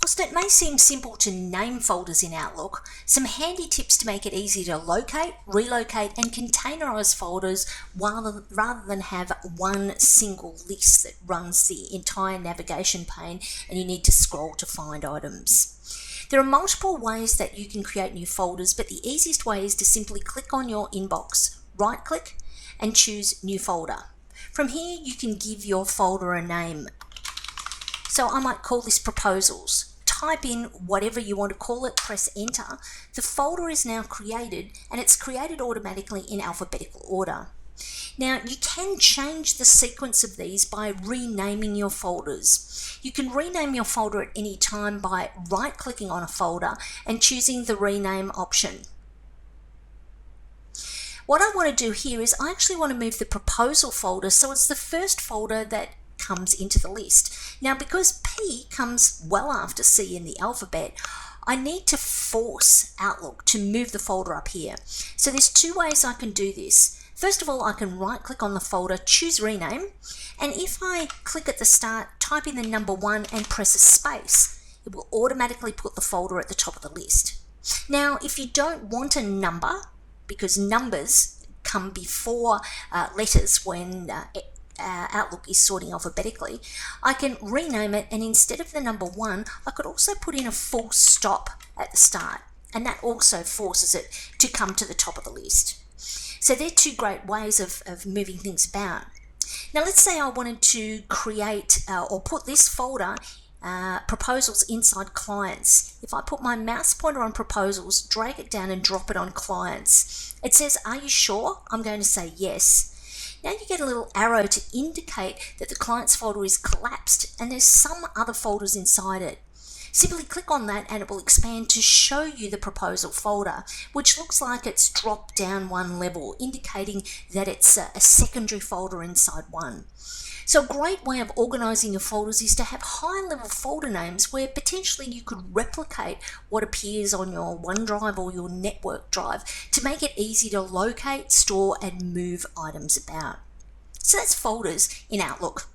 Whilst it may seem simple to name folders in Outlook, some handy tips to make it easy to locate, relocate and containerize folders rather than have one single list that runs the entire navigation pane and you need to scroll to find items. There are multiple ways that you can create new folders, but the easiest way is to simply click on your inbox, right click and choose New Folder. From here you can give your folder a name. So I might call this Proposals. Type in whatever you want to call it, press enter. The folder is now created and it's created automatically in alphabetical order. Now you can change the sequence of these by renaming your folders. You can rename your folder at any time by right clicking on a folder and choosing the rename option. What I want to do here is I actually want to move the proposal folder so it's the first folder that comes into the list. Now because P comes well after C in the alphabet, I need to force Outlook to move the folder up here. So there's two ways I can do this. First of all, I can right click on the folder, choose rename, and if I click at the start, type in the number 1 and press a space, it will automatically put the folder at the top of the list. Now if you don't want a number, because numbers come before letters when Outlook is sorting alphabetically, I can rename it, and instead of the number 1 I could also put in a full stop at the start, and that also forces it to come to the top of the list. So they're two great ways of moving things about. Now let's say I wanted to create or put this folder proposals inside clients. If I put my mouse pointer on proposals, drag it down and drop it on clients, it says, are you sure? I'm going to say yes. Now you get a little arrow to indicate that the clients folder is collapsed and there's some other folders inside it. Simply click on that and it will expand to show you the proposal folder, which looks like it's dropped down one level, indicating that it's a secondary folder inside one. So a great way of organizing your folders is to have high-level folder names where potentially you could replicate what appears on your OneDrive or your network drive to make it easy to locate, store and move items about. So that's folders in Outlook.